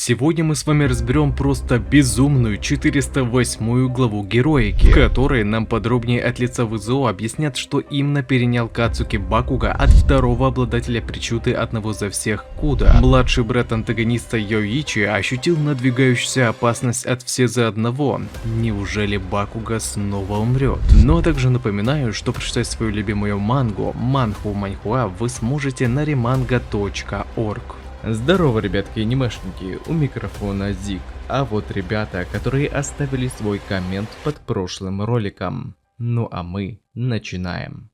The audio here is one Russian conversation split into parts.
Сегодня мы с вами разберем просто безумную 408 главу Героики, в которой нам подробнее от лица ВЗО объяснят, что именно перенял Кацуки Бакуга от второго обладателя причуды одного за всех Куда. Младший брат антагониста Йоичи ощутил надвигающуюся опасность от все за одного. Неужели Бакуга снова умрет? Ну а также напоминаю, что прочитать свою любимую мангу, Манхуа, вы сможете на remanga.org. Здорово, ребятки и анимешники, у микрофона Зик. А вот ребята, которые оставили свой коммент под прошлым роликом. Ну а мы начинаем.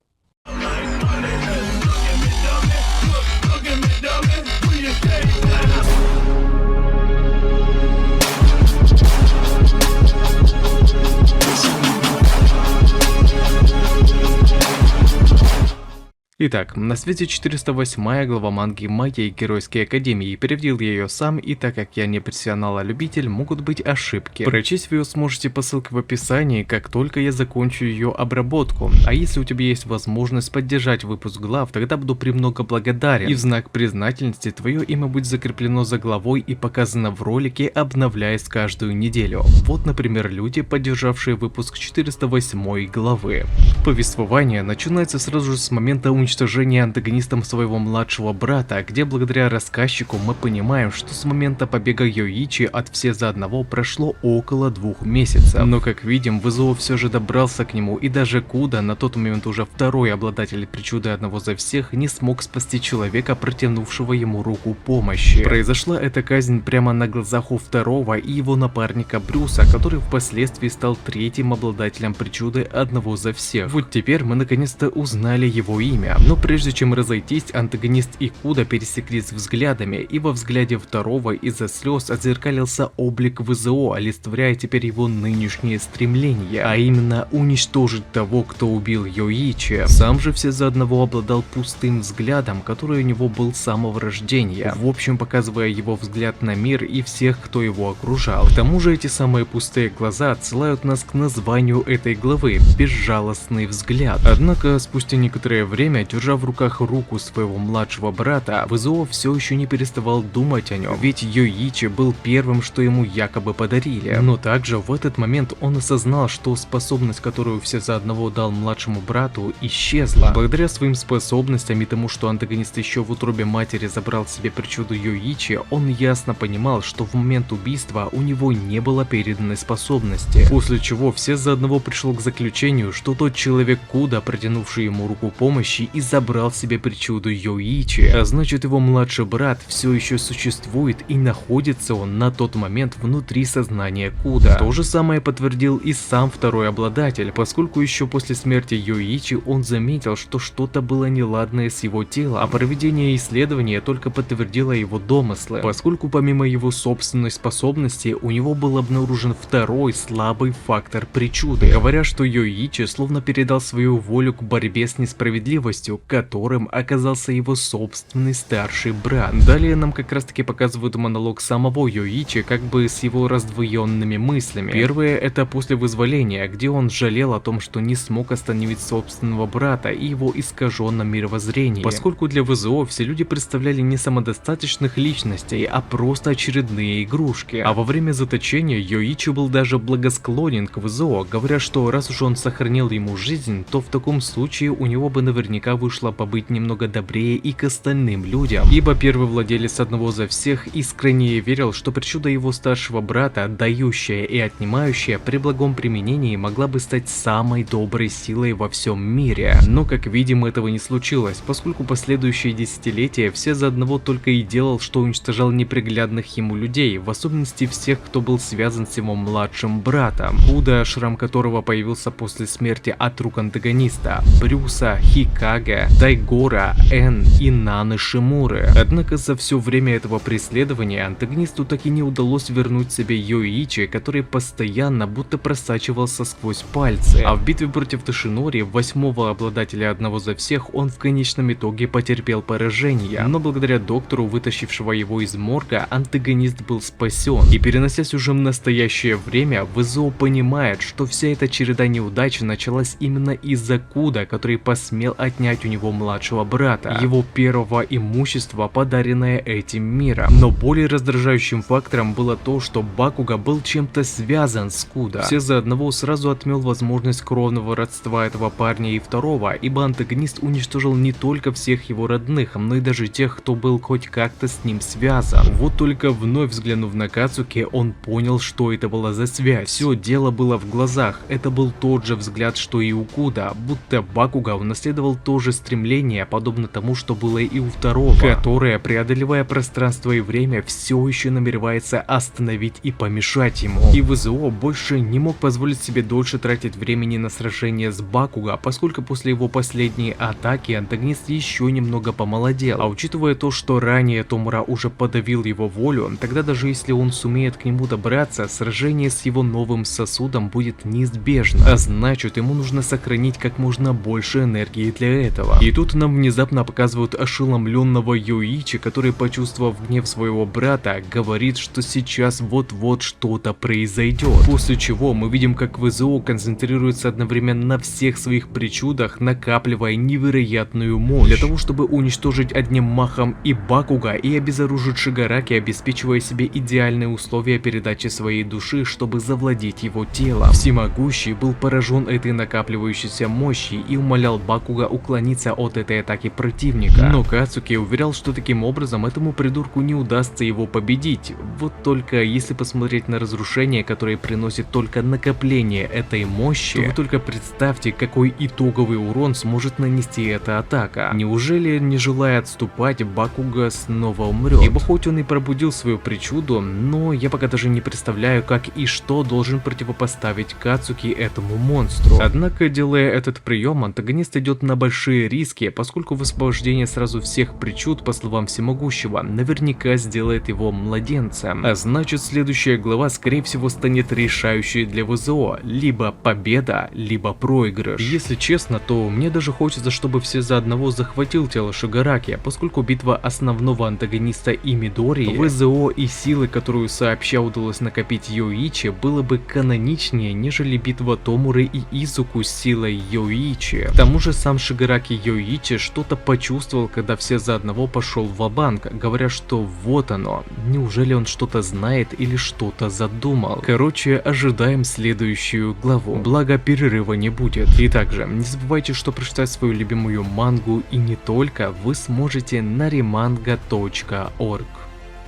Итак, на свете 408 глава манги моей Геройской Академии. Переводил я ее сам, и так как я не профессионал, а любитель, могут быть ошибки. Прочесть вы ее сможете по ссылке в описании, как только я закончу ее обработку. А если у тебя есть возможность поддержать выпуск глав, тогда буду премного благодарен. И в знак признательности твое имя будет закреплено за главой и показано в ролике, обновляясь каждую неделю. Вот, например, люди, поддержавшие выпуск 408 главы. Повествование начинается сразу же с момента уничтожения антагонистом своего младшего брата, где благодаря рассказчику мы понимаем, что с момента побега Йоичи от все за одного прошло около 2 месяцев. Но как видим, ВЗО все же добрался к нему, и даже Куда, на тот момент уже второй обладатель причуды одного за всех, не смог спасти человека, протянувшего ему руку помощи. Произошла эта казнь прямо на глазах у второго и его напарника Брюса, который впоследствии стал третьим обладателем причуды одного за всех. Вот теперь мы наконец-то узнали его имя. Но прежде чем разойтись, антагонист и Куда пересеклись взглядами, и во взгляде второго из-за слез отзеркалился облик ВЗО, олицетворяя теперь его нынешние стремления, а именно уничтожить того, кто убил Йоичи. Сам же все за одного обладал пустым взглядом, который у него был с самого рождения, в общем показывая его взгляд на мир и всех, кто его окружал. К тому же эти самые пустые глаза отсылают нас к названию этой главы – «Безжалостный взгляд». Однако спустя некоторое время, держа в руках руку своего младшего брата, ВЗО все еще не переставал думать о нем, ведь Йоичи был первым, что ему якобы подарили. Но также в этот момент он осознал, что способность, которую все за одного дал младшему брату, исчезла. Благодаря своим способностям и тому, что антагонист еще в утробе матери забрал себе причуду Йоичи, он ясно понимал, что в момент убийства у него не было переданной способности. После чего все за одного пришел к заключению, что тот человек Куда, протянувший ему руку помощи, и забрал себе причуду Йоичи, а значит его младший брат все еще существует и находится он на тот момент внутри сознания Куда. То же самое подтвердил и сам второй обладатель, поскольку еще после смерти Йоичи он заметил, что что-то было неладное с его телом, а проведение исследования только подтвердило его домыслы, поскольку помимо его собственной способности у него был обнаружен второй слабый фактор причуды, говоря, что Йоичи словно передал свою волю к борьбе с несправедливостью, которым оказался его собственный старший брат. Далее нам как раз таки показывают монолог самого Йоичи, как бы с его раздвоенными мыслями. Первое — это после вызволения, где он жалел о том, что не смог остановить собственного брата и его искаженном мировоззрении, поскольку для ВЗО все люди представляли не самодостаточных личностей, а просто очередные игрушки. А во время заточения Йоичи был даже благосклонен к ВЗО, говоря, что раз уж он сохранил ему жизнь, то в таком случае у него бы наверняка вышло побыть немного добрее и к остальным людям, ибо первый владелец одного за всех искренне верил, что причуда его старшего брата, дающая и отнимающая, при благом применении могла бы стать самой доброй силой во всем мире. Но как видим, этого не случилось, поскольку последующие десятилетия все за одного только и делал, что уничтожал неприглядных ему людей, в особенности всех, кто был связан с его младшим братом, Куда, шрам которого появился после смерти от рук антагониста, Брюса, Хикаге, Дайгора, Эн и Наны Шимуры. Однако за все время этого преследования антагонисту так и не удалось вернуть себе Йоичи, который постоянно будто просачивался сквозь пальцы. А в битве против Тошинори, 8-го обладателя одного за всех, он в конечном итоге потерпел поражение. Но благодаря доктору, вытащившего его из морга, антагонист был спасен. И переносясь уже в настоящее время, ВЗО понимает, что вся эта череда неудач началась именно из-за Куда, который посмел отнять отнять у него младшего брата, его первого имущества, подаренное этим миром. Но более раздражающим фактором было то, что Бакуга был чем-то связан с Куда. Все за одного сразу отмел возможность кровного родства этого парня и второго, ибо антагонист уничтожил не только всех его родных, но и даже тех, кто был хоть как-то с ним связан. Вот только вновь взглянув на Кацуки, он понял, что это была за связь. Все дело было в глазах, это был тот же взгляд, что и у Куда, будто Бакуга унаследовал то же стремление, подобно тому, что было и у второго, которое, преодолевая пространство и время, все еще намеревается остановить и помешать ему. И ВЗО больше не мог позволить себе дольше тратить времени на сражение с Бакуга, поскольку после его последней атаки антагонист еще немного помолодел. А учитывая то, что ранее Томура уже подавил его волю, тогда даже если он сумеет к нему добраться, сражение с его новым сосудом будет неизбежно. А значит, ему нужно сохранить как можно больше энергии для этого. И тут нам внезапно показывают ошеломленного Йоичи, который, почувствовав гнев своего брата, говорит, что сейчас вот-вот что-то произойдет. После чего мы видим, как ВЗО концентрируется одновременно на всех своих причудах, накапливая невероятную мощь для того, чтобы уничтожить одним махом и Бакуга, и обезоружить Шигараки, обеспечивая себе идеальные условия передачи своей души, чтобы завладеть его телом. Всемогущий был поражен этой накапливающейся мощи и умолял Бакуга уклониться от этой атаки противника. Но Кацуки уверял, что таким образом этому придурку не удастся его победить. Вот только если посмотреть на разрушение, которое приносит только накопление этой мощи, то вы только представьте, какой итоговый урон сможет нанести эта атака. Неужели, не желая отступать, Бакуга снова умрет? Ибо хоть он и пробудил свою причуду, но я пока даже не представляю, как и что должен противопоставить Кацуки этому монстру. Однако, делая этот прием, антагонист идет на большие риски, поскольку высвобождение сразу всех причуд, по словам Всемогущего, наверняка сделает его младенцем. А значит, следующая глава, скорее всего, станет решающей для ВЗО. Либо победа, либо проигрыш. Если честно, то мне даже хочется, чтобы все за одного захватил тело Шигараки, поскольку битва основного антагониста и Мидори, ВЗО и силы, которую сообща удалось накопить Йоичи, было бы каноничнее, нежели битва Томуры и Изуку с силой Йоичи. К тому же сам Шигараки Йоичи что-то почувствовал, когда все за одного пошел ва-банк, говоря, что вот оно. Неужели он что-то знает или что-то задумал? Короче, ожидаем следующую главу. Благо, перерыва не будет. И также, не забывайте, что прочитать свою любимую мангу и не только вы сможете на remanga.org.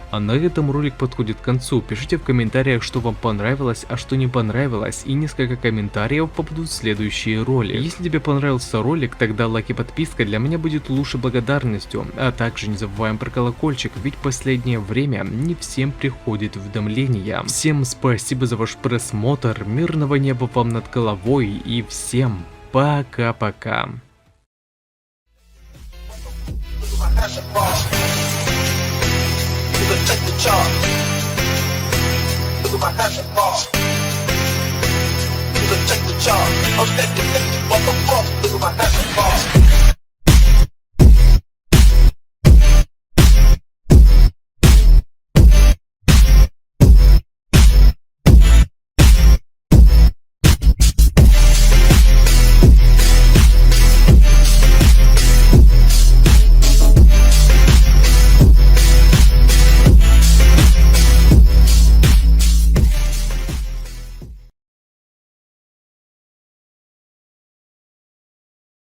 А на этом ролик подходит к концу. Пишите в комментариях, что вам понравилось, а что не понравилось, и несколько комментариев попадут в следующие ролики. Если тебе понравился ролик, тогда лайк и подписка для меня будет лучшей благодарностью. А также не забываем про колокольчик, ведь в последнее время не всем приходит уведомления. Всем спасибо за ваш просмотр, мирного неба вам над головой и всем пока-пока. Take the charge. Look at my passion ball. Take the charge. I'm steady, what the fuck? Look at my passion ball.